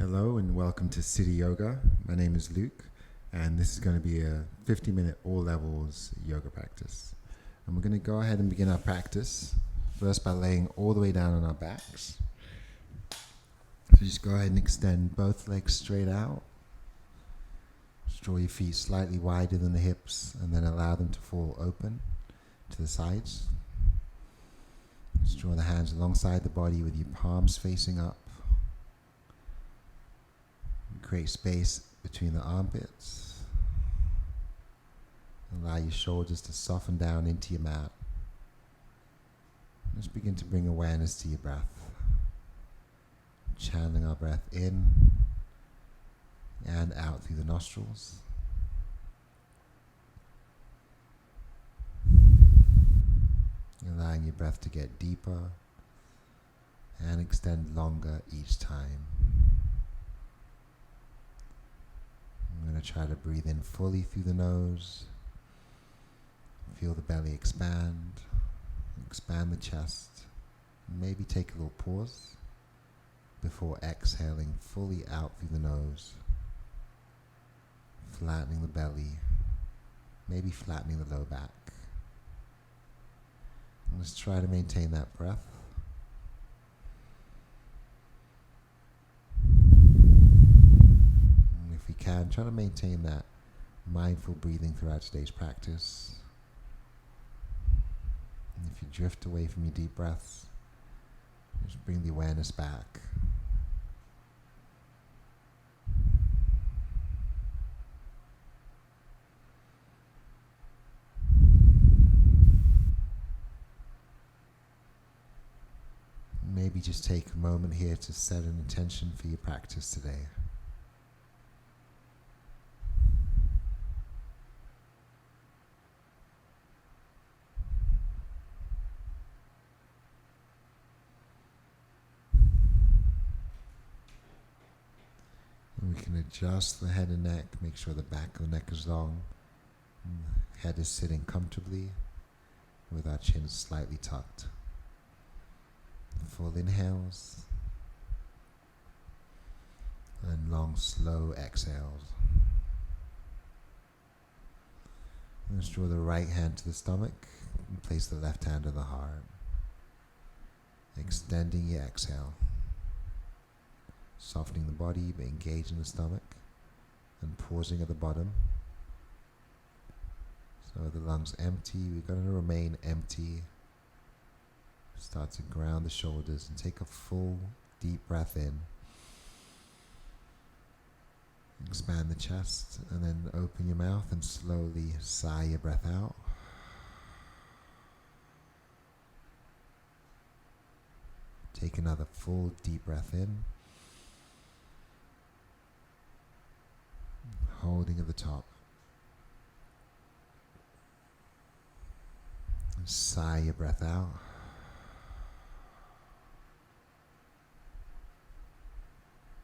Hello and welcome to City Yoga. My name is Luke, and this is going to be a 50-minute all levels yoga practice. And we're going to go ahead and begin our practice first by laying all the way down on our backs. So just go ahead and extend both legs straight out. Just draw your feet slightly wider than the hips and then allow them to fall open to the sides. Just draw the hands alongside the body with your palms facing up. Create space between the armpits. Allow your shoulders to soften down into your mat. Just begin to bring awareness to your breath. Channeling our breath in and out through the nostrils. Allowing your breath to get deeper and extend longer each time. I'm going to try to breathe in fully through the nose. Feel the belly expand the chest. Maybe take a little pause before exhaling fully out through the nose. Flattening the belly, maybe flattening the low back. And let's try to maintain that breath. If we can, try to maintain that mindful breathing throughout today's practice. And if you drift away from your deep breaths, just bring the awareness back. Maybe just take a moment here to set an intention for your practice today. And we can adjust the head and neck, make sure the back of the neck is long, and the head is sitting comfortably with our chin slightly tucked. Full inhales and long, slow exhales. Let's draw the right hand to the stomach and place the left hand on the heart. Extending your exhale. Softening the body but engaging the stomach and pausing at the bottom. So the lungs empty, we're going to remain empty. Start to ground the shoulders and take a full deep breath in. Expand the chest and then open your mouth and slowly sigh your breath out. Take another full deep breath in. Holding at the top. And sigh your breath out.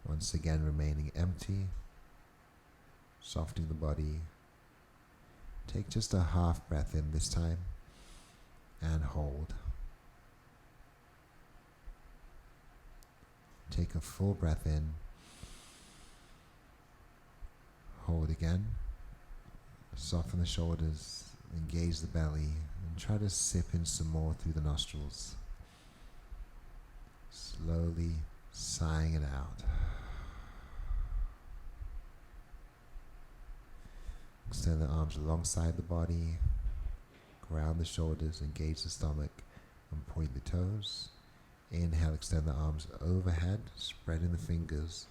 Once again, remaining empty, softening the body. Take just a half breath in this time and hold. Take a full breath in, hold again, soften the shoulders, engage the belly, and try to sip in some more through the nostrils. Slowly sighing it out. Extend the arms alongside the body, ground the shoulders, engage the stomach, and point the toes. Inhale, extend the arms overhead, spreading the fingers,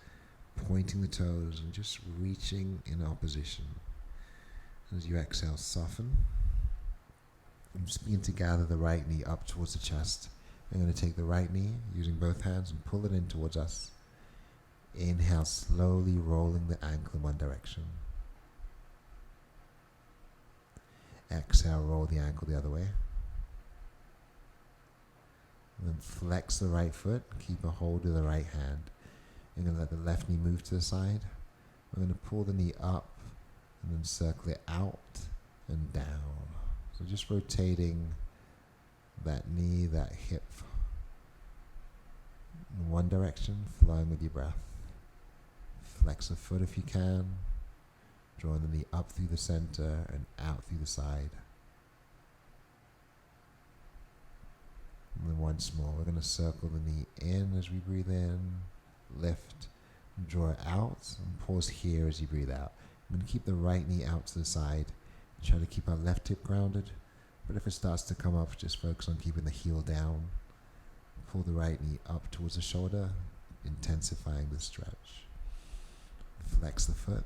pointing the toes, and just reaching in opposition. As you exhale, soften. And just begin to gather the right knee up towards the chest. I'm going to take the right knee, using both hands, and pull it in towards us. Inhale, slowly rolling the ankle in one direction. Exhale, roll the ankle the other way. And then flex the right foot, keep a hold of the right hand. You're going to let the left knee move to the side. We're going to pull the knee up and then circle it out and down. So just rotating that knee, that hip in one direction, flowing with your breath. Flex the foot if you can. Drawing the knee up through the center and out through the side. And then once more, we're going to circle the knee in as we breathe in, lift, draw it out, and pause here as you breathe out. I'm going to keep the right knee out to the side, try to keep our left hip grounded, but if it starts to come up, just focus on keeping the heel down. Pull the right knee up towards the shoulder, intensifying the stretch. Flex the foot,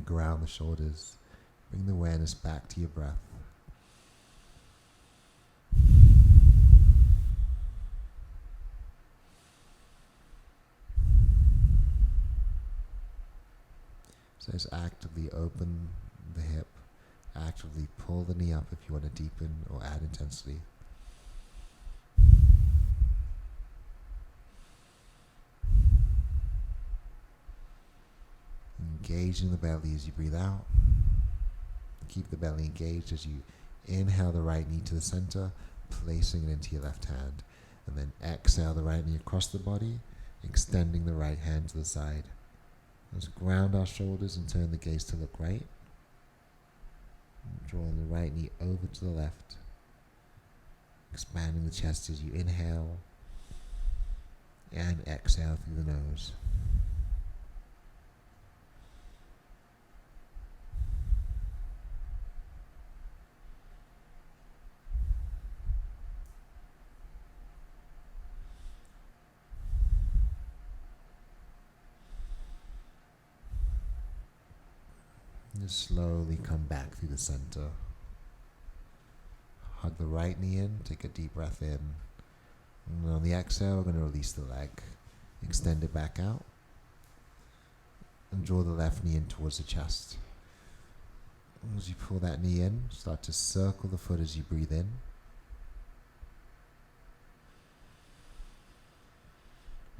ground the shoulders, bring the awareness back to your breath. So just actively open the hip, actively pull the knee up if you want to deepen or add intensity. Engaging the belly as you breathe out. Keep the belly engaged as you inhale the right knee to the center, placing it into your left hand. And then exhale the right knee across the body, extending the right hand to the side. Let's ground our shoulders and turn the gaze to look right. Drawing the right knee over to the left. Expanding the chest as you inhale and exhale through the nose. Just slowly come back through the center. Hug the right knee in, take a deep breath in. And on the exhale, we're going to release the leg. Extend it back out. And draw the left knee in towards the chest. As you pull that knee in, start to circle the foot as you breathe in.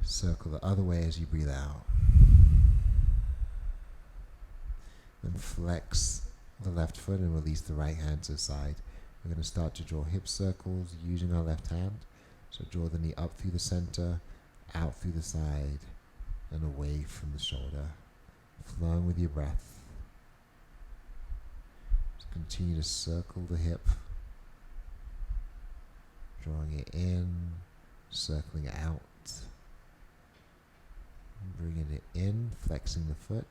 Circle the other way as you breathe out. Then flex the left foot and release the right hand to the side. We're going to start to draw hip circles using our left hand. So draw the knee up through the center, out through the side, and away from the shoulder. Flowing with your breath. Just continue to circle the hip. Drawing it in, circling it out. Bringing it in, flexing the foot.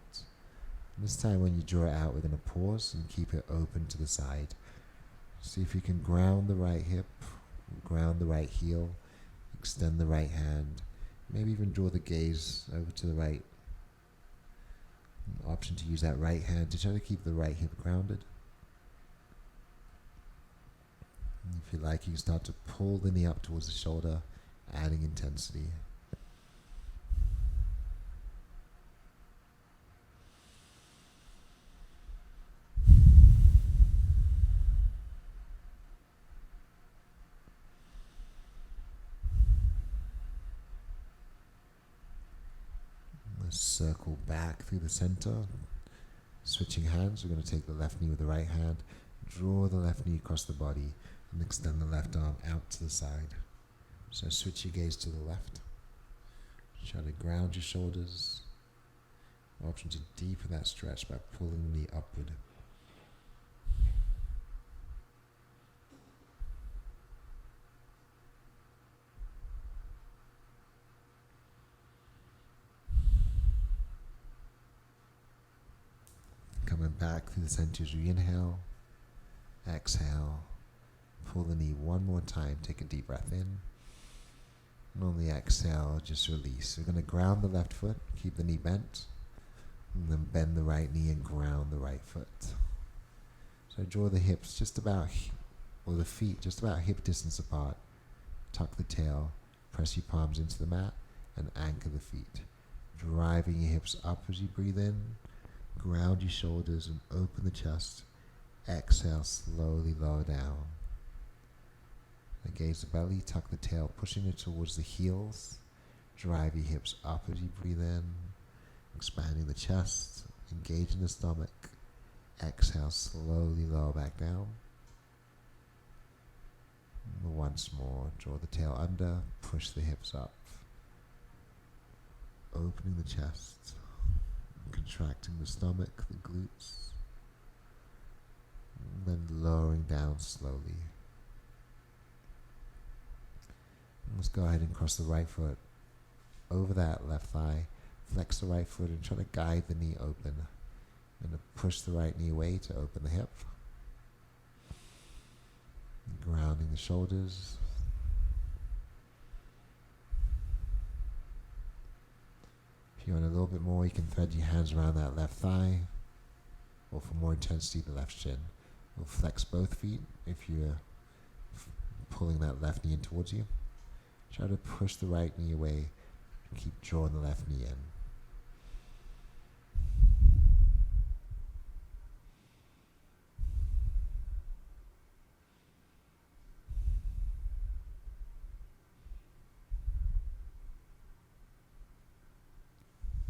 This time when you draw it out, we're going to pause and keep it open to the side. See if you can ground the right hip, ground the right heel, extend the right hand, maybe even draw the gaze over to the right. An option to use that right hand to try to keep the right hip grounded. And if you like, you can start to pull the knee up towards the shoulder, adding intensity. Circle back through the center. Switching hands, we're going to take the left knee with the right hand, draw the left knee across the body, and extend the left arm out to the side. So switch your gaze to the left. Try to ground your shoulders. Option to deepen that stretch by pulling the knee upward. Coming back through the center as you inhale, exhale, pull the knee one more time, take a deep breath in, and on the exhale, just release. We're going to ground the left foot, keep the knee bent, and then bend the right knee and ground the right foot. So draw the hips just about, or the feet just about hip distance apart, tuck the tail, press your palms into the mat, and anchor the feet, driving your hips up as you breathe in. Ground your shoulders and open the chest. Exhale, slowly lower down. Engage the belly, tuck the tail, pushing it towards the heels. Drive your hips up as you breathe in. Expanding the chest, engaging the stomach. Exhale, slowly lower back down. And once more, draw the tail under, push the hips up. opening the chest, contracting the stomach, the glutes, and then lowering down slowly. Let's go ahead and cross the right foot over that left thigh. Flex the right foot and try to guide the knee open. I'm going to push the right knee away to open the hip. Grounding the shoulders. If you want a little bit more, you can thread your hands around that left thigh. Or for more intensity, the left shin. We'll flex both feet if you're pulling that left knee in towards you. Try to push the right knee away. Keep drawing the left knee in.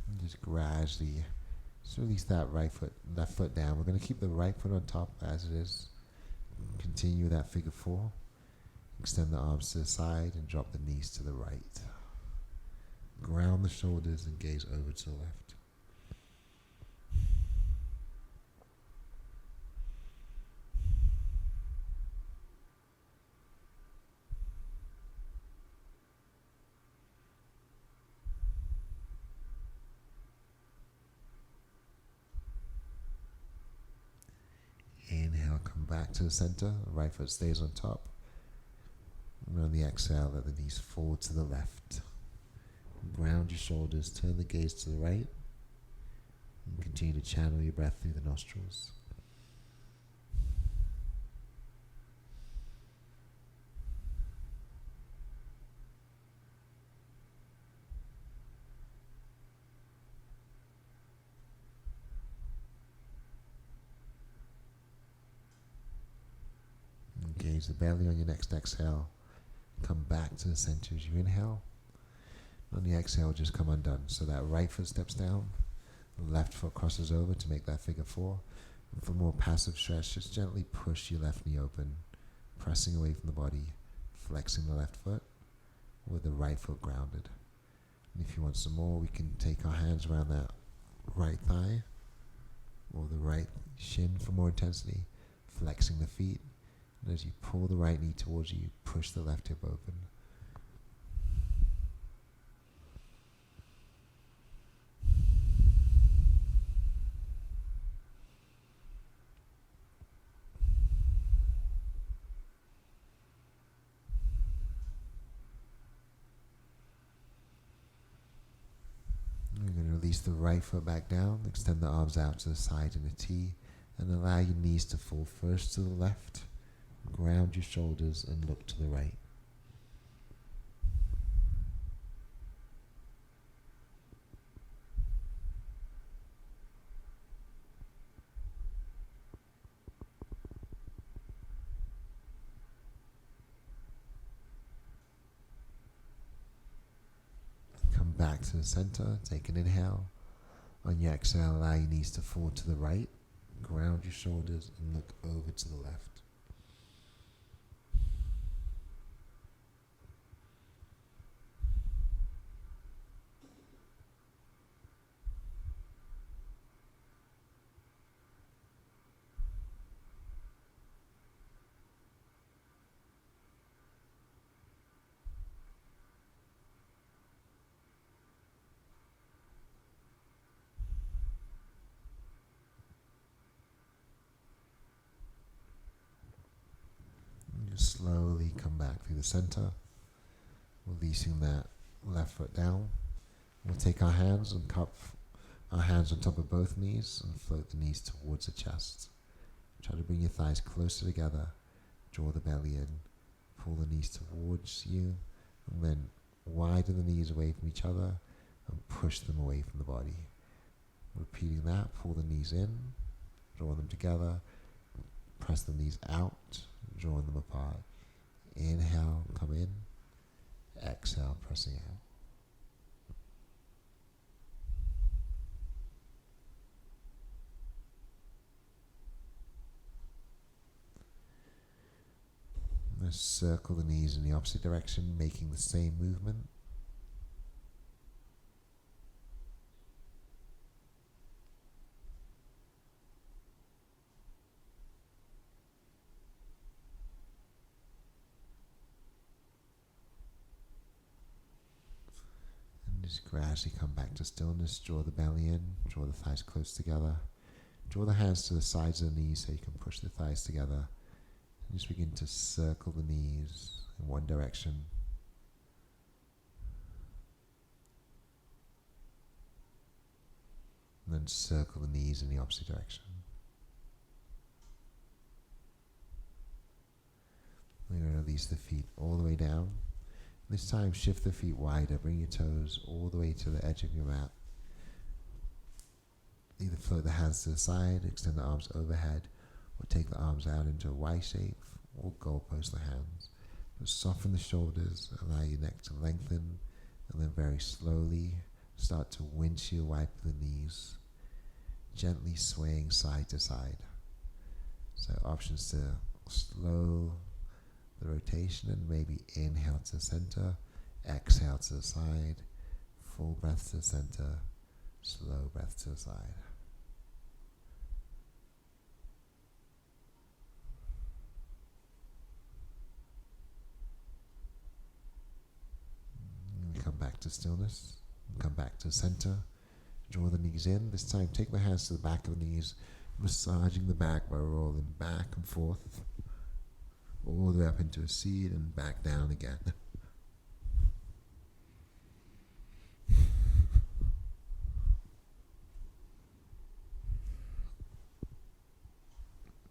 And just gradually release that left foot down. We're going to keep the right foot on top as it is. Continue that figure four. Extend the arms to the side and drop the knees to the right. Ground the shoulders and gaze over to the left. Inhale, come back to the center. Right foot stays on top. And on the exhale, let the knees forward to the left. Ground your shoulders, turn the gaze to the right, and continue to channel your breath through the nostrils. Engage the belly on your next exhale. Come back to the center as you inhale. On the exhale, just come undone. So that right foot steps down, the left foot crosses over to make that figure four. And for more passive stretch, just gently push your left knee open, pressing away from the body, flexing the left foot with the right foot grounded. And if you want some more, we can take our hands around that right thigh or the right shin for more intensity, flexing the feet. And as you pull the right knee towards you, push the left hip open. You're going to release the right foot back down, extend the arms out to the side in a T, and allow your knees to fall first to the left. Ground your shoulders and look to the right. Come back to the center, take an inhale. On your exhale, allow your knees to fall to the right. Ground your shoulders and look over to the left. Slowly come back through the center, releasing that left foot down. We'll take our hands and cup our hands on top of both knees and float the knees towards the chest. Try to bring your thighs closer together, draw the belly in, pull the knees towards you, and then widen the knees away from each other and push them away from the body. Repeating that, pull the knees in, draw them together, press the knees out, drawing them apart. Inhale, come in. Exhale, pressing out. Let's circle the knees in the opposite direction, making the same movement. Just gradually come back to stillness. Draw the belly in, draw the thighs close together. Draw the hands to the sides of the knees so you can push the thighs together. And just begin to circle the knees in one direction. And then circle the knees in the opposite direction. We're going to release the feet all the way down. This time shift the feet wider, bring your toes all the way to the edge of your mat. Either float the hands to the side, extend the arms overhead, or take the arms out into a Y shape, or goalpost the hands. Just soften the shoulders, allow your neck to lengthen, and then very slowly start to windshield wipe the knees, gently swaying side to side. So options to slow the rotation and maybe inhale to the center, exhale to the side, full breath to the center, slow breath to the side. And come back to stillness, come back to center, draw the knees in. This time take the hands to the back of the knees, massaging the back by rolling back and forth, all the way up into a seat and back down again.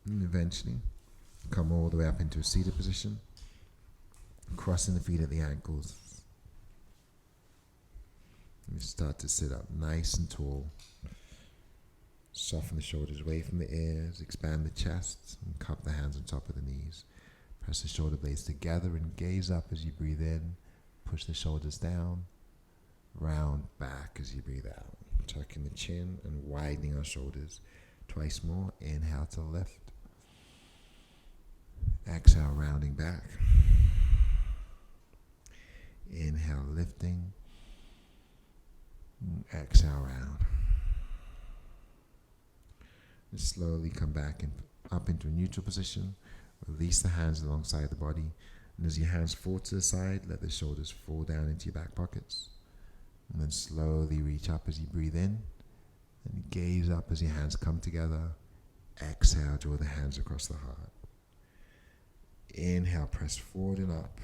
And eventually come all the way up into a seated position, crossing the feet at the ankles. And you start to sit up nice and tall. Soften the shoulders away from the ears, expand the chest, and cup the hands on top of the knees. Press the shoulder blades together and gaze up as you breathe in. Push the shoulders down, round back as you breathe out. Tucking the chin and widening our shoulders. Twice more. Inhale to lift. Exhale, rounding back. Inhale, lifting. Exhale, round. And slowly come back and up into a neutral position. Release the hands alongside the body. And as your hands fall to the side, let the shoulders fall down into your back pockets. And then slowly reach up as you breathe in. And gaze up as your hands come together. Exhale, draw the hands across the heart. Inhale, press forward and up.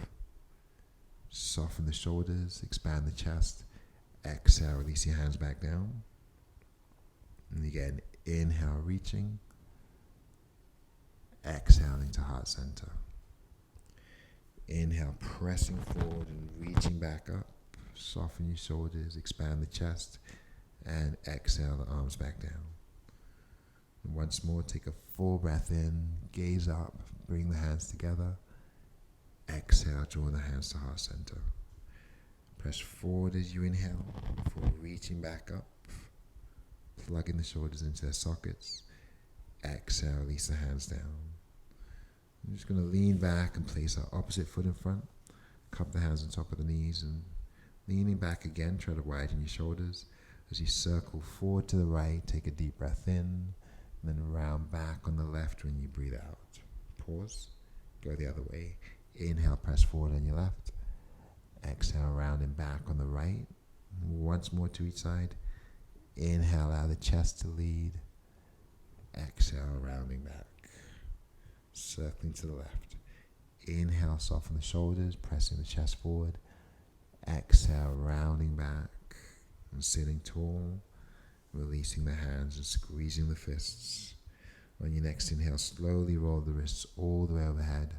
Soften the shoulders, expand the chest. Exhale, release your hands back down. And again, inhale, reaching. Exhaling to heart center. Inhale, pressing forward and reaching back up. Soften your shoulders, expand the chest. And exhale, the arms back down. And once more, take a full breath in, gaze up, bring the hands together. Exhale, draw the hands to heart center. Press forward as you inhale before reaching back up. Plugging the shoulders into their sockets. Exhale, release the hands down. I'm just going to lean back and place our opposite foot in front. Cup the hands on top of the knees and leaning back again, try to widen your shoulders. As you circle forward to the right, take a deep breath in, and then round back on the left when you breathe out. Pause, go the other way. Inhale, press forward on your left. Exhale, rounding back on the right. Once more to each side. Inhale, allow the chest to lead. Exhale, rounding back. Circling to the left. Inhale, soften the shoulders, pressing the chest forward. Exhale, rounding back and sitting tall. Releasing the hands and squeezing the fists. On your next inhale, slowly roll the wrists all the way overhead.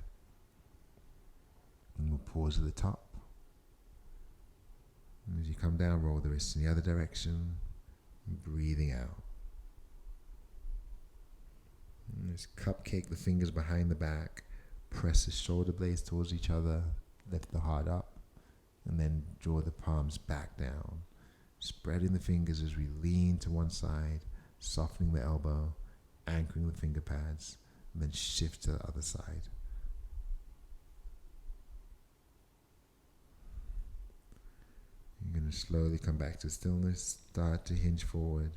And we'll pause at the top. And as you come down, roll the wrists in the other direction. Breathing out. And just cupcake the fingers behind the back. Press the shoulder blades towards each other. Lift the heart up. And then draw the palms back down. Spreading the fingers as we lean to one side. Softening the elbow. Anchoring the finger pads. And then shift to the other side. You're going to slowly come back to stillness. Start to hinge forward.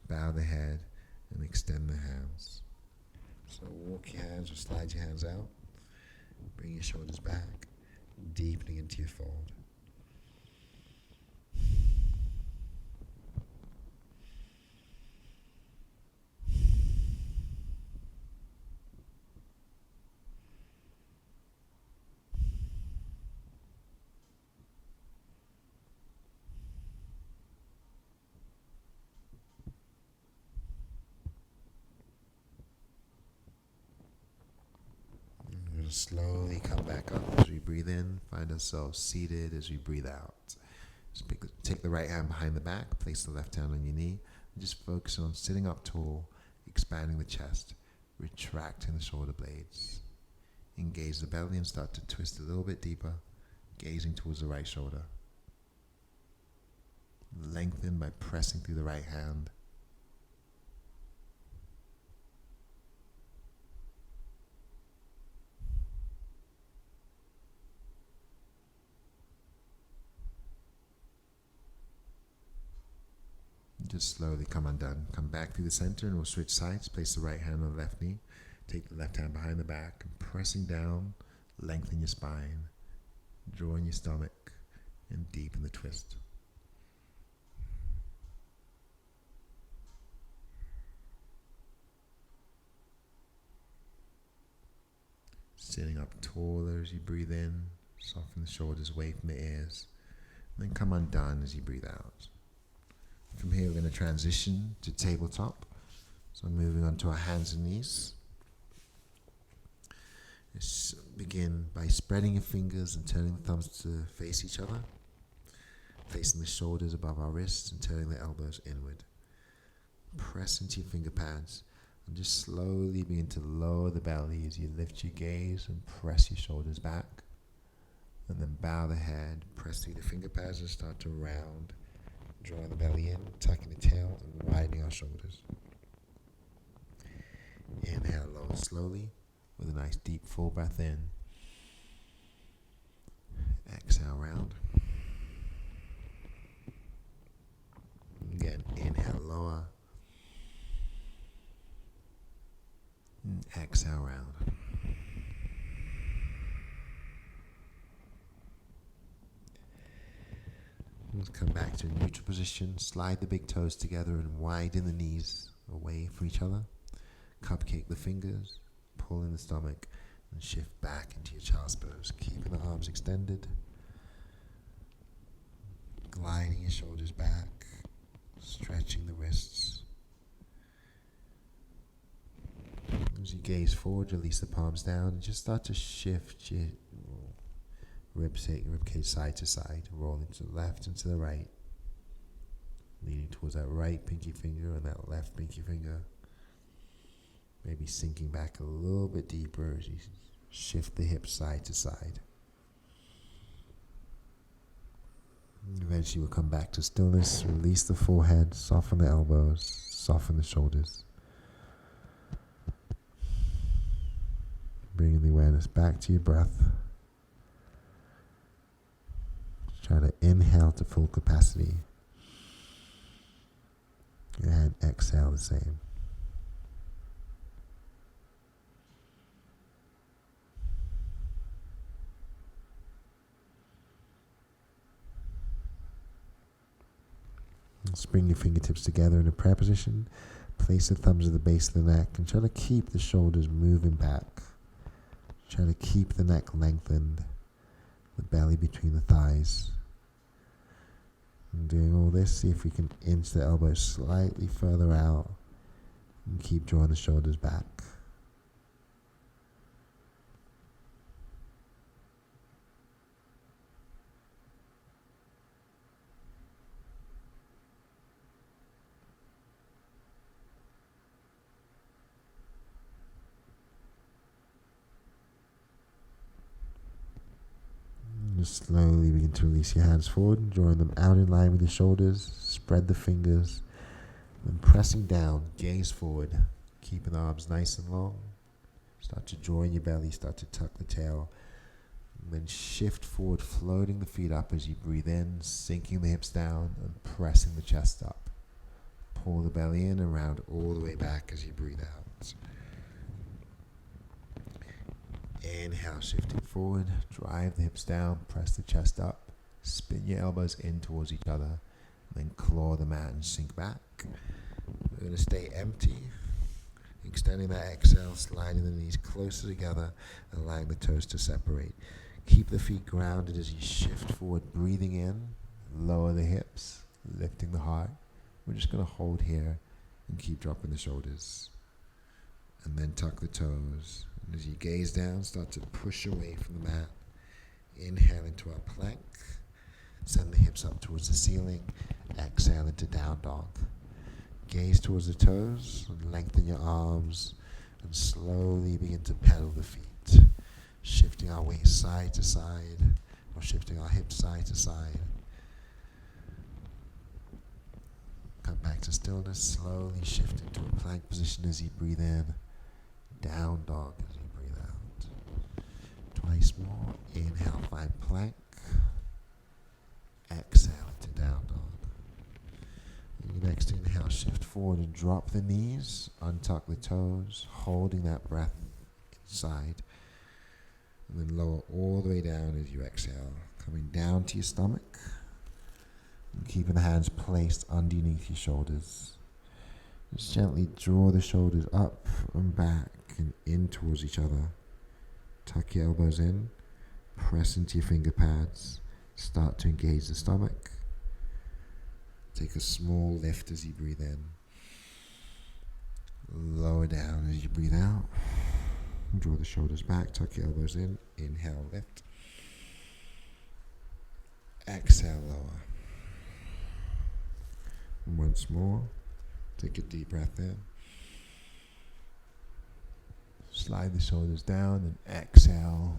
Bow the head. And extend the hands. So walk your hands or slide your hands out. Bring your shoulders back. Deepening into your fold. Slowly come back up as we breathe in. Find ourselves seated as we breathe out. Just take the right hand behind the back, place the left hand on your knee, and just focus on sitting up tall, expanding the chest, retracting the shoulder blades. Engage the belly and start to twist a little bit deeper, gazing towards the right shoulder. Lengthen by pressing through the right hand. Just slowly come undone. Come back through the center and we'll switch sides. Place the right hand on the left knee. Take the left hand behind the back and pressing down, lengthen your spine, draw in your stomach, and deepen the twist. Sitting up taller as you breathe in, soften the shoulders away from the ears, and then come undone as you breathe out. From here we're going to transition to tabletop. So moving on to our hands and knees. Let's begin by spreading your fingers and turning the thumbs to face each other. Placing the shoulders above our wrists and turning the elbows inward. Press into your finger pads and just slowly begin to lower the belly as you lift your gaze and press your shoulders back. And then bow the head, press through the finger pads and start to round. Drawing the belly in, tucking the tail and widening our shoulders. Inhale low slowly with a nice deep full breath in. Exhale round. Again, inhale lower. And exhale round. Let's come back to a neutral position. Slide the big toes together and widen the knees away from each other. Cupcake the fingers, pull in the stomach, and shift back into your child's pose. Keeping the arms extended. Gliding your shoulders back, stretching the wrists. As you gaze forward, release the palms down and just start to shift your ribcage side to side, rolling to the left and to the right, leaning towards that right pinky finger and that left pinky finger, maybe sinking back a little bit deeper as you shift the hips side to side. Eventually we'll come back to stillness, release the forehead, soften the elbows, soften the shoulders. Bringing the awareness back to your breath. Try to inhale to full capacity and exhale the same. Let's bring your fingertips together in a prayer position. Place the thumbs at the base of the neck and try to keep the shoulders moving back. Try to keep the neck lengthened, the belly between the thighs. And doing all this, see if we can inch the elbows slightly further out and keep drawing the shoulders back. Just slowly begin to release your hands forward, drawing them out in line with your shoulders. Spread the fingers, and pressing down, gaze forward, keeping the arms nice and long. Start to draw in your belly, start to tuck the tail. And then shift forward, floating the feet up as you breathe in, sinking the hips down and pressing the chest up. Pull the belly in and round all the way back as you breathe out. Inhale, shifting forward, drive the hips down, press the chest up, spin your elbows in towards each other, then claw the mat and sink back. We're going to stay empty, extending that exhale, sliding the knees closer together, and allowing the toes to separate. Keep the feet grounded as you shift forward, breathing in, lower the hips, lifting the heart. We're just going to hold here and keep dropping the shoulders. And then tuck the toes And as you gaze down, start to push away from the mat. Inhale into our plank. Send the hips up towards the ceiling. Exhale into down dog. Gaze towards the toes. Lengthen your arms. And slowly begin to pedal the feet. Shifting our weight side to side. Or shifting our hips side to side. Come back to stillness. Slowly shift into a plank position as you breathe in. Down dog as you breathe out. Twice more. Inhale, find plank. Exhale into down dog. And your next inhale, shift forward and drop the knees. Untuck the toes, holding that breath inside. And then lower all the way down as you exhale. Coming down to your stomach. And keeping the hands placed underneath your shoulders. Just gently draw the shoulders up and back and in towards each other. Tuck your elbows in. Press into your finger pads. Start to engage the stomach. Take a small lift as you breathe in. Lower down as you breathe out. Draw the shoulders back. Tuck your elbows in. Inhale, lift. Exhale, lower. And once more. Take a deep breath in. Slide the shoulders down and exhale.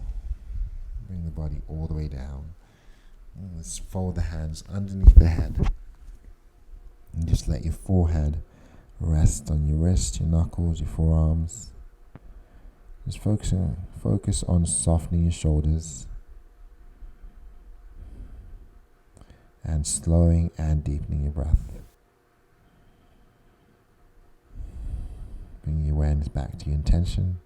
Bring the body all the way down. And let's fold the hands underneath the head. And just let your forehead rest on your wrist, your knuckles, your forearms. Just focus on softening your shoulders. And slowing and deepening your breath. Bring your awareness back to your intention.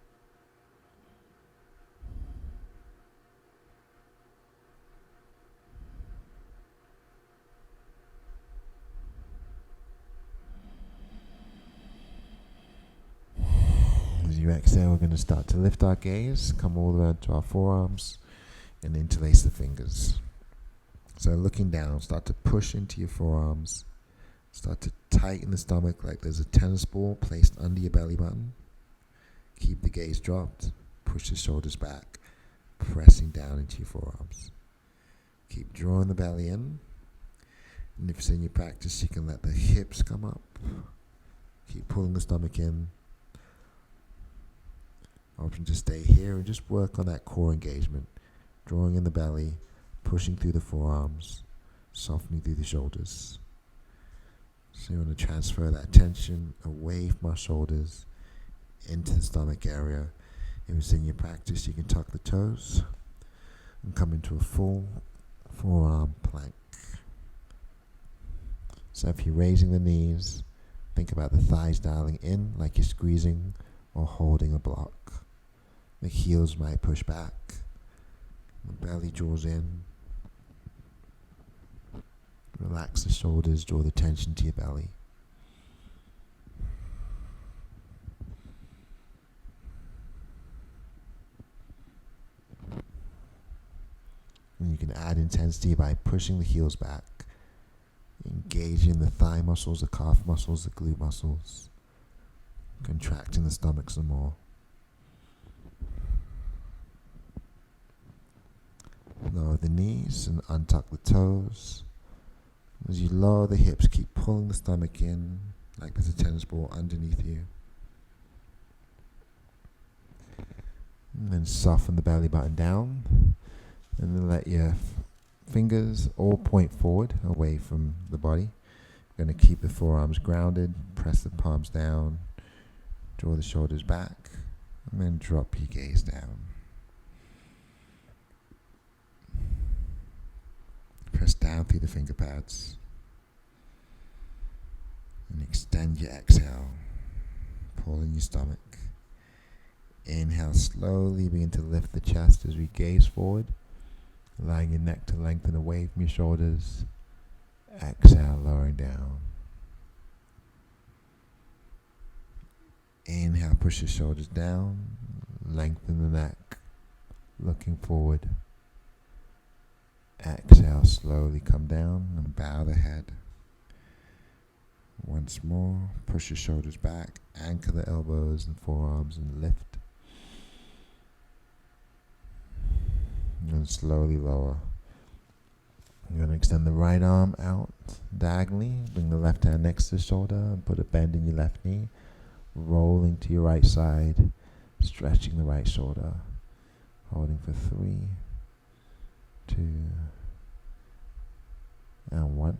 As you exhale, we're going to start to lift our gaze, come all the way to our forearms, and interlace the fingers. So looking down, start to push into your forearms. Start to tighten the stomach like there's a tennis ball placed under your belly button. Keep the gaze dropped. Push the shoulders back, pressing down into your forearms. Keep drawing the belly in. And if it's in your practice, you can let the hips come up. Keep pulling the stomach in. Option to stay here and just work on that core engagement. Drawing in the belly, pushing through the forearms, softening through the shoulders. So you want to transfer that tension away from our shoulders into the stomach area. If it's in your practice, you can tuck the toes and come into a full forearm plank. So if you're raising the knees, think about the thighs dialing in like you're squeezing or holding a block. The heels might push back. The belly draws in. Relax the shoulders, draw the tension to your belly. And you can add intensity by pushing the heels back, engaging the thigh muscles, the calf muscles, the glute muscles, contracting the stomach some more. Lower the knees and untuck the toes. As you lower the hips, keep pulling the stomach in like there's a tennis ball underneath you. And then soften the belly button down. And then let your fingers all point forward away from the body. You're going to keep the forearms grounded. Press the palms down. Draw the shoulders back. And then drop your gaze down. Press down through the finger pads. And extend your exhale. Pull in your stomach. Inhale, slowly begin to lift the chest as we gaze forward. Allowing your neck to lengthen away from your shoulders. Exhale, lowering down. Inhale, push your shoulders down. Lengthen the neck. Looking forward. Exhale, slowly come down and bow the head. Once more, push your shoulders back, anchor the elbows and forearms and lift. And slowly lower. You're going to extend the right arm out diagonally. Bring the left hand next to the shoulder and put a bend in your left knee. Rolling to your right side. Stretching the right shoulder. Holding for 3, 2, and 1.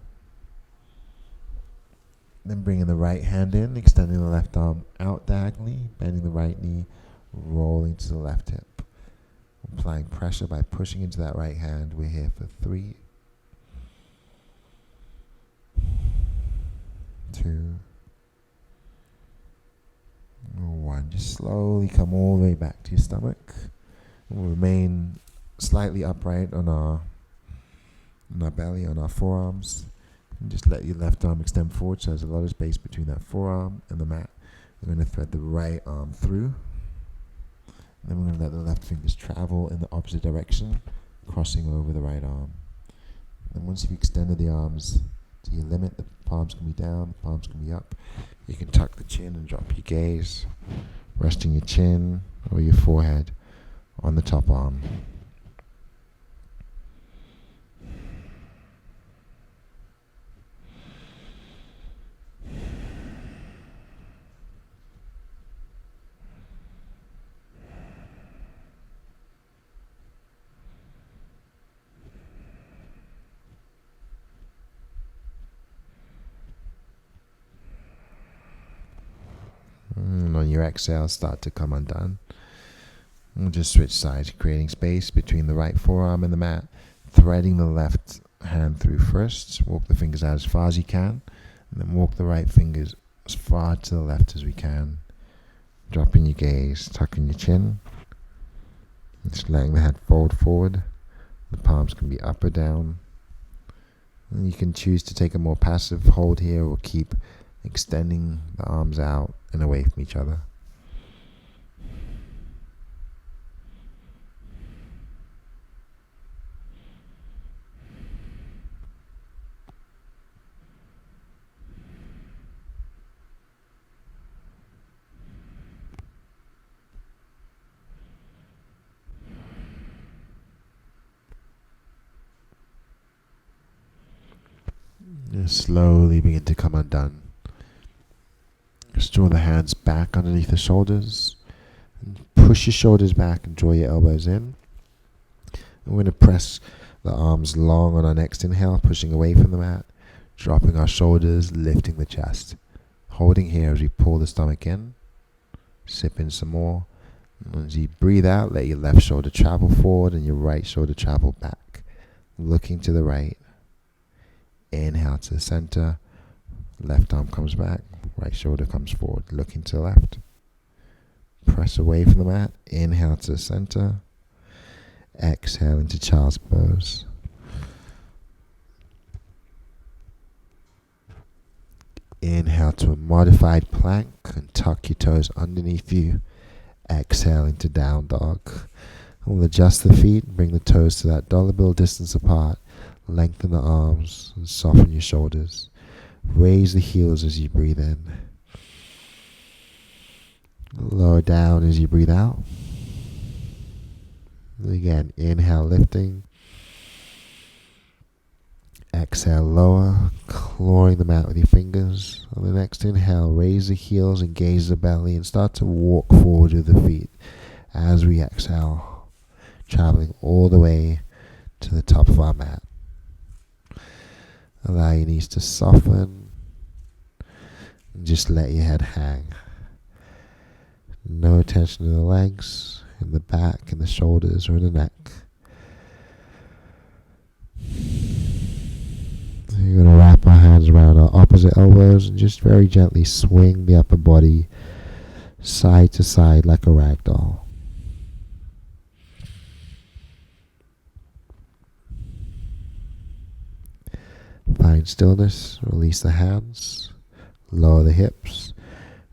Then bringing the right hand in, extending the left arm out diagonally, bending the right knee, rolling to the left hip. Applying pressure by pushing into that right hand. We're here for 3, 2, 1. Just slowly come all the way back to your stomach. We'll remain slightly upright on our belly, on our forearms. And just let your left arm extend forward so there's a lot of space between that forearm and the mat. We're going to thread the right arm through. Then we're going to let the left fingers travel in the opposite direction, crossing over the right arm. And once you've extended the arms to your limit, the palms can be down, the palms can be up. You can tuck the chin and drop your gaze, resting your chin or your forehead on the top arm. And on your exhale, start to come undone. We'll just switch sides, creating space between the right forearm and the mat, threading the left hand through first. Walk the fingers out as far as you can, and then walk the right fingers as far to the left as we can. Dropping your gaze, tucking your chin, just letting the head fold forward. The palms can be up or down. And you can choose to take a more passive hold here or keep extending the arms out and away from each other. Just slowly begin to come undone. Just draw the hands back underneath the shoulders. And push your shoulders back and draw your elbows in. And we're going to press the arms long on our next inhale, pushing away from the mat. Dropping our shoulders, lifting the chest. Holding here as we pull the stomach in. Sip in some more. And as you breathe out, let your left shoulder travel forward and your right shoulder travel back. Looking to the right. Inhale to the center. Left arm comes back. Right shoulder comes forward. Looking to the left. Press away from the mat. Inhale to the center. Exhale into child's pose. Inhale to a modified plank and tuck your toes underneath you. Exhale into down dog. We'll adjust the feet and bring the toes to that dollar bill distance apart. Lengthen the arms and soften your shoulders. Raise the heels as you breathe in. Lower down as you breathe out. Again, inhale, lifting. Exhale, lower, clawing the mat with your fingers. On the next inhale, raise the heels, engage the belly, and start to walk forward with the feet as we exhale, traveling all the way to the top of our mat. Allow your knees to soften and just let your head hang. No attention to the legs, in the back, in the shoulders, or in the neck. You're going to wrap our hands around our opposite elbows and just very gently swing the upper body side to side like a rag doll. Find stillness, release the hands, lower the hips,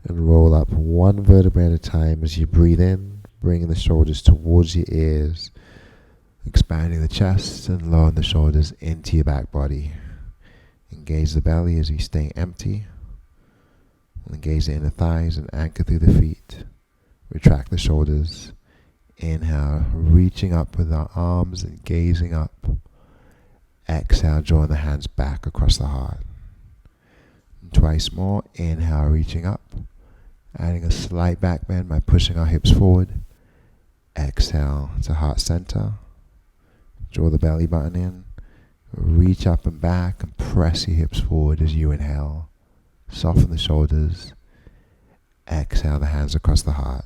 and roll up one vertebrae at a time as you breathe in, bringing the shoulders towards your ears, expanding the chest and lowering the shoulders into your back body. Engage the belly as we stay empty. Engage the inner thighs and anchor through the feet. Retract the shoulders Inhale, reaching up with our arms and gazing up. Exhale, drawing the hands back across the heart. And twice more. Inhale, reaching up. Adding a slight back bend by pushing our hips forward. Exhale to heart center. Draw the belly button in. Reach up and back and press your hips forward as you inhale. Soften the shoulders. Exhale the hands across the heart.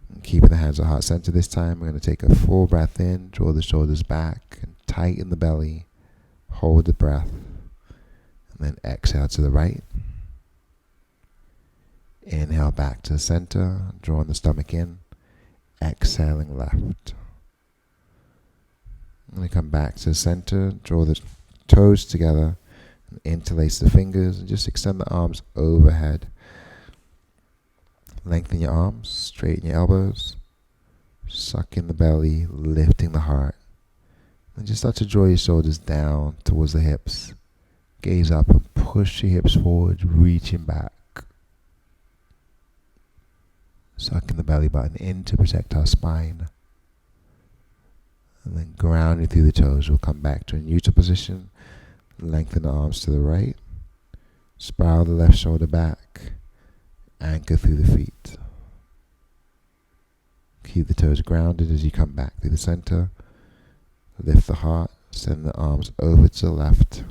And keeping the hands at heart center this time, we're going to take a full breath in, draw the shoulders back and tighten the belly. Hold the breath. And then exhale to the right. Inhale back to the center, drawing the stomach in. Exhaling left. I'm going to come back to the center, draw the toes together, and interlace the fingers, and just extend the arms overhead. Lengthen your arms, straighten your elbows, suck in the belly, lifting the heart. And just start to draw your shoulders down towards the hips. Gaze up and push your hips forward, reaching back. Sucking the belly button in to protect our spine. And then grounding through the toes, we'll come back to a neutral position. Lengthen the arms to the right. Spiral the left shoulder back. Anchor through the feet. Keep the toes grounded as you come back through the center. Lift the heart. Send the arms over to the left.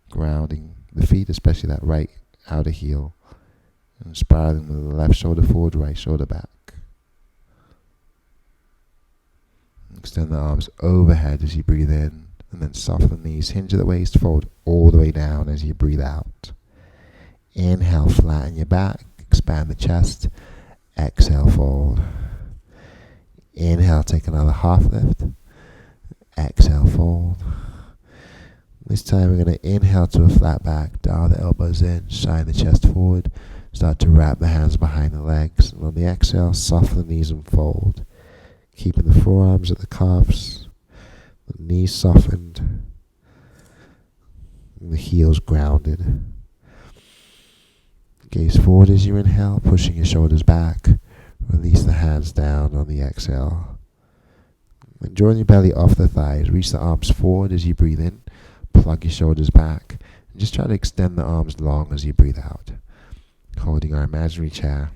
Grounding the feet, especially that right outer heel. And spiraling the left shoulder forward, right shoulder back. Extend the arms overhead as you breathe in, and then soften the knees, hinge at the waist, fold all the way down as you breathe out. Inhale, flatten your back, expand the chest. Exhale, fold. Inhale, take another half lift. Exhale, fold. This time we're going to inhale to a flat back, dial the elbows in, shine the chest forward. Start to wrap the hands behind the legs. And on the exhale, soften the knees and fold. Keeping the forearms at the calves, the knees softened, and the heels grounded. Gaze forward as you inhale, pushing your shoulders back. Release the hands down on the exhale. And drawing your belly off the thighs, reach the arms forward as you breathe in. Plug your shoulders back. And just try to extend the arms long as you breathe out. Holding our imaginary chair.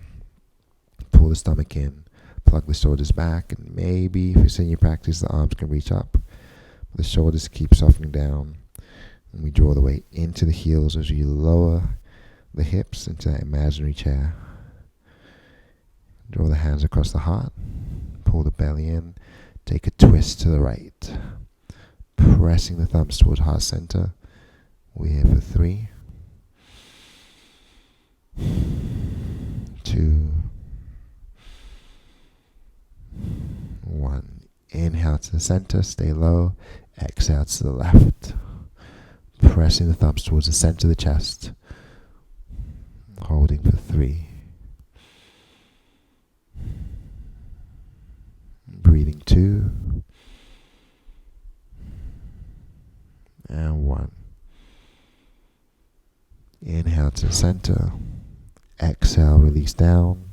Pull the stomach in. Plug the shoulders back, and maybe if it's in your practice, the arms can reach up. The shoulders keep softening down. And we draw the weight into the heels as you lower the hips into that imaginary chair. Draw the hands across the heart. Pull the belly in. Take a twist to the right. Pressing the thumbs towards heart center. We're here for 3, 2, 1. Inhale to the center, stay low. Exhale to the left. Pressing the thumbs towards the center of the chest. Holding for 3. Breathing 2. And 1. Inhale to the center. Exhale, release down.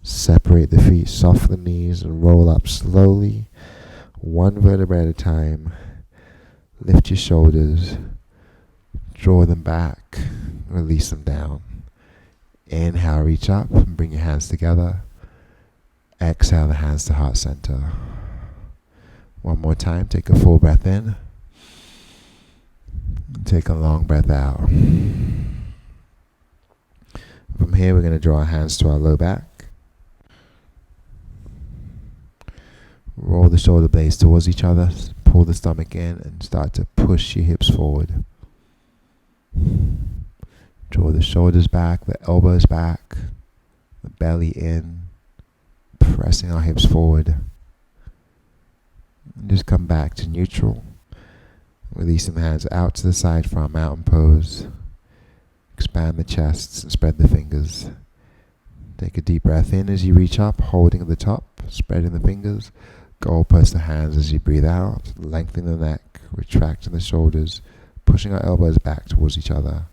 Separate the feet, soften the knees, and roll up slowly, one vertebra at a time. Lift your shoulders, draw them back, release them down. Inhale, reach up, and bring your hands together. Exhale, the hands to heart center. One more time, take a full breath in. Take a long breath out. From here, we're going to draw our hands to our low back. Roll the shoulder blades towards each other. Pull the stomach in and start to push your hips forward. Draw the shoulders back, the elbows back, the belly in. Pressing our hips forward. And just come back to neutral. Releasing the hands out to the side for our mountain pose. Expand the chest and spread the fingers. Take a deep breath in as you reach up, holding at the top, spreading the fingers. Goalpost the hands as you breathe out, lengthening the neck, retracting the shoulders, pushing our elbows back towards each other.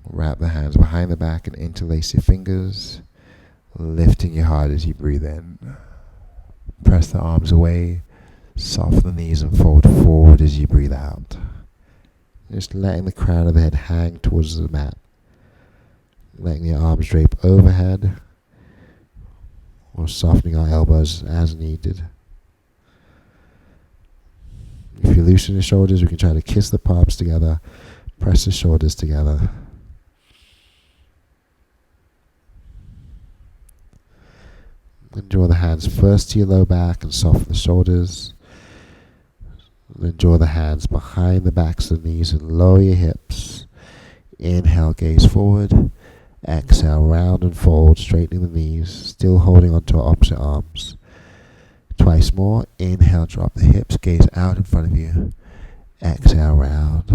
Wrap the hands behind the back and interlace your fingers. lifting your heart as you breathe in. Press the arms away, soften the knees and fold forward as you breathe out. Just letting the crown of the head hang towards the mat. Letting the arms drape overhead, or softening our elbows as needed. If you loosen the shoulders, we can try to kiss the palms together, press the shoulders together. And draw the hands first to your low back and soften the shoulders. Then draw the hands behind the backs of the knees and lower your hips. Inhale, gaze forward. Exhale, round and fold, straightening the knees, still holding onto our opposite arms. Twice more. Inhale, drop the hips, gaze out in front of you. Exhale, round.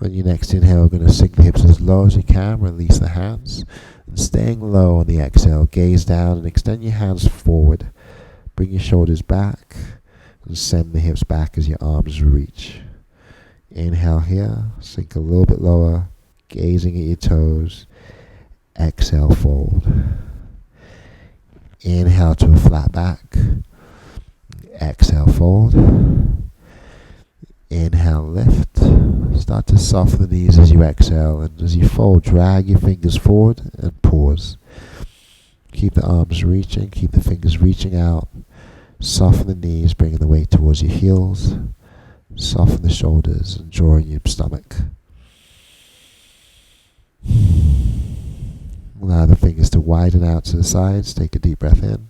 On your next inhale, we're going to sink the hips as low as you can, release the hands. And staying low on the exhale, gaze down and extend your hands forward. Bring your shoulders back and send the hips back as your arms reach. Inhale here, sink a little bit lower, gazing at your toes. Exhale, fold. Inhale to a flat back. Exhale, fold. Inhale, lift. Start to soften the knees as you exhale, and as you fold, drag your fingers forward and pause. Keep the arms reaching, keep the fingers reaching out. Soften the knees, bringing the weight towards your heels. Soften the shoulders and drawing your stomach. Allow the fingers to widen out to the sides. Take a deep breath in.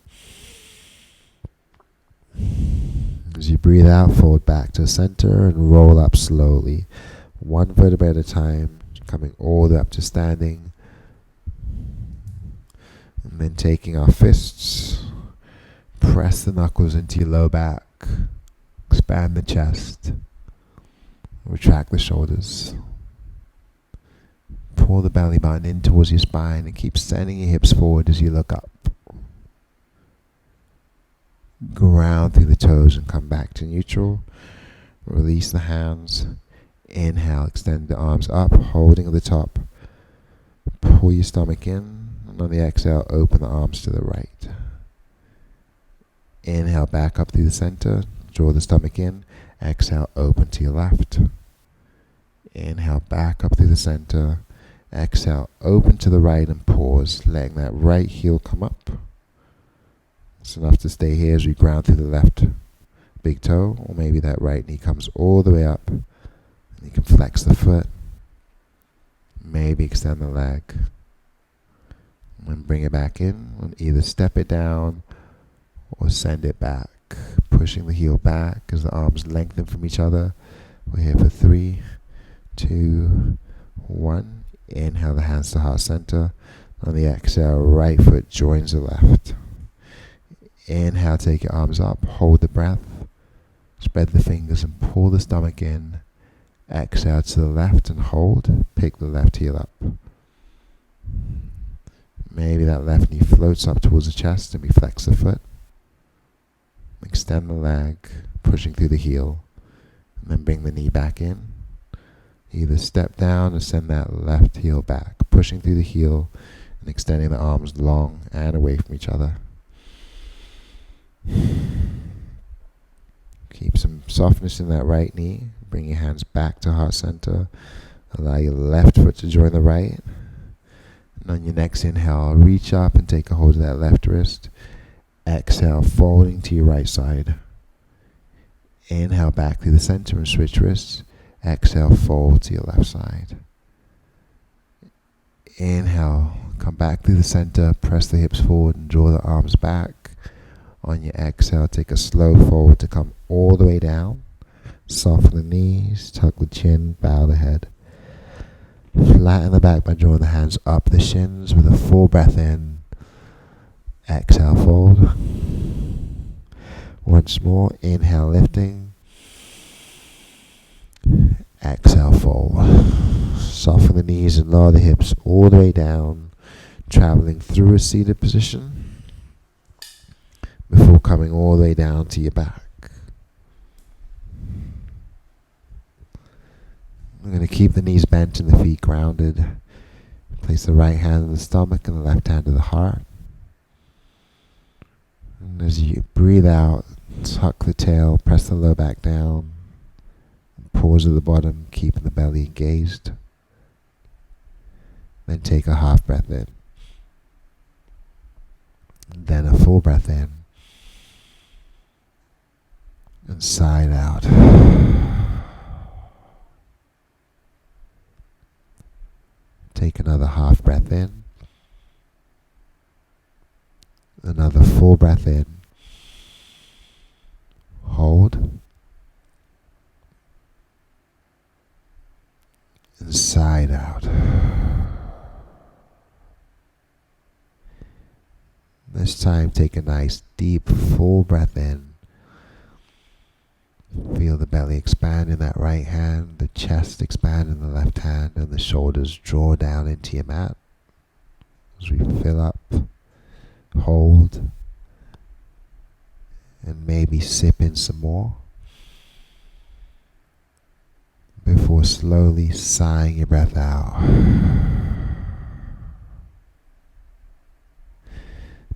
As you breathe out, fold back to center and roll up slowly. One vertebra at a time, coming all the way up to standing. And then taking our fists, press the knuckles into your low back. Expand the chest. Retract the shoulders. Pull the belly button in towards your spine and keep sending your hips forward as you look up. Ground through the toes and come back to neutral. Release the hands. Inhale, extend the arms up, holding at the top. Pull your stomach in, and on the exhale, open the arms to the right. Inhale, back up through the center. Draw the stomach in. Exhale, open to your left. Inhale, back up through the center. Exhale, open to the right and pause, letting that right heel come up. It's enough to stay here as we ground through the left big toe, or maybe that right knee comes all the way up. And you can flex the foot. Maybe extend the leg. And bring it back in, and either step it down or send it back. Pushing the heel back as the arms lengthen from each other. We're here for 3, 2, 1. Inhale the hands to heart center. On the exhale, right foot joins the left. Inhale, take your arms up, hold the breath. Spread the fingers and pull the stomach in. Exhale to the left and hold. Pick the left heel up. Maybe that left knee floats up towards the chest and we flex the foot. Extend the leg, pushing through the heel. And then bring the knee back in. Either step down or send that left heel back, pushing through the heel and extending the arms long and away from each other. Keep some softness in that right knee. Bring your hands back to heart center. Allow your left foot to join the right. And on your next inhale, reach up and take a hold of that left wrist. Exhale, folding to your right side. Inhale back through the center and switch wrists. Exhale, fold to your left side. Inhale, come back through the center, press the hips forward and draw the arms back. On your exhale, take a slow fold to come all the way down. Soften the knees, tuck the chin, bow the head. Flatten the back by drawing the hands up the shins with a full breath in. Exhale, fold. Once more, inhale, lifting. Exhale, fold. Soften the knees and lower the hips all the way down, traveling through a seated position before coming all the way down to your back. We're going to keep the knees bent and the feet grounded. Place the right hand on the stomach and the left hand to the heart. And as you breathe out, tuck the tail, press the lower back down. Pause at the bottom, keeping the belly engaged. Then take a half breath in. And then a full breath in. And sigh out. Take another half breath in. Another full breath in. Hold. And sigh out. This time, take a nice deep full breath in. Feel the belly expand in that right hand, the chest expand in the left hand, and the shoulders draw down into your mat. As we fill up, hold, and maybe sip in some more before slowly sighing your breath out.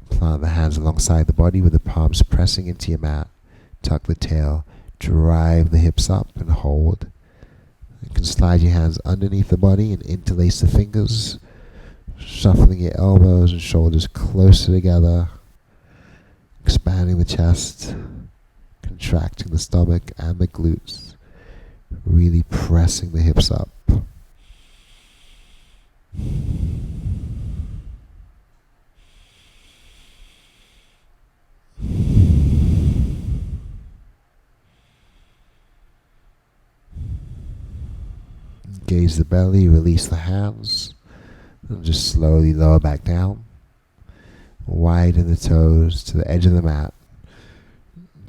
Plant the hands alongside the body with the palms pressing into your mat. Tuck the tail. Drive the hips up and hold. You can slide your hands underneath the body and interlace the fingers, shuffling your elbows and shoulders closer together, expanding the chest, contracting the stomach and the glutes, really pressing the hips up. Engage the belly, release the hands, and just slowly lower back down. Widen the toes to the edge of the mat.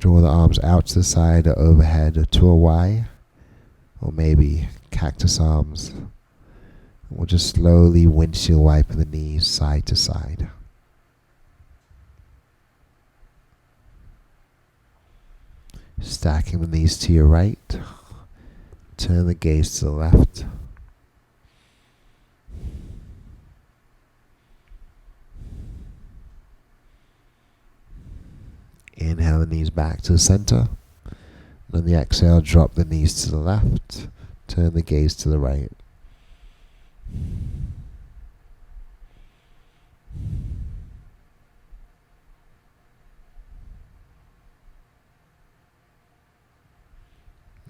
Draw the arms out to the side or overhead or to a Y, or maybe cactus arms. We'll just slowly windshield wipe the knees side to side. Stacking the knees to your right. Turn the gaze to the left. Inhale the knees back to the center. And on the exhale, drop the knees to the left. Turn the gaze to the right.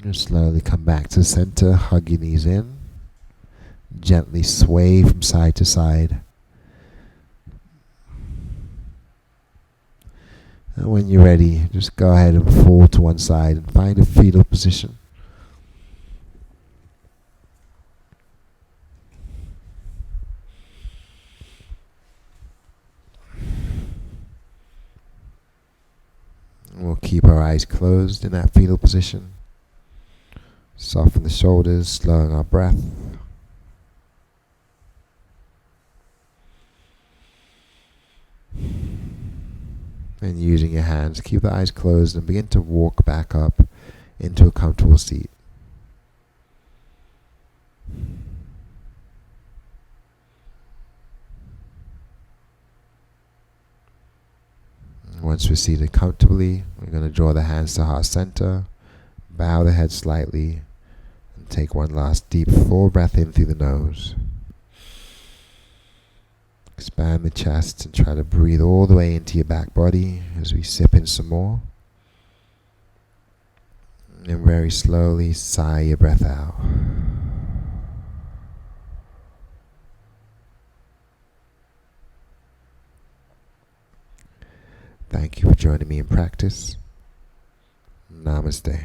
And slowly come back to the center, hug your knees in. Gently sway from side to side. And when you're ready, just go ahead and fall to one side and find a fetal position. We'll keep our eyes closed in that fetal position. Soften the shoulders, slowing our breath. And using your hands, keep the eyes closed and begin to walk back up into a comfortable seat. Once we're seated comfortably, we're going to draw the hands to heart center, bow the head slightly, and take one last deep full breath in through the nose. Expand the chest and try to breathe all the way into your back body as we sip in some more. And very slowly sigh your breath out. Thank you for joining me in practice. Namaste.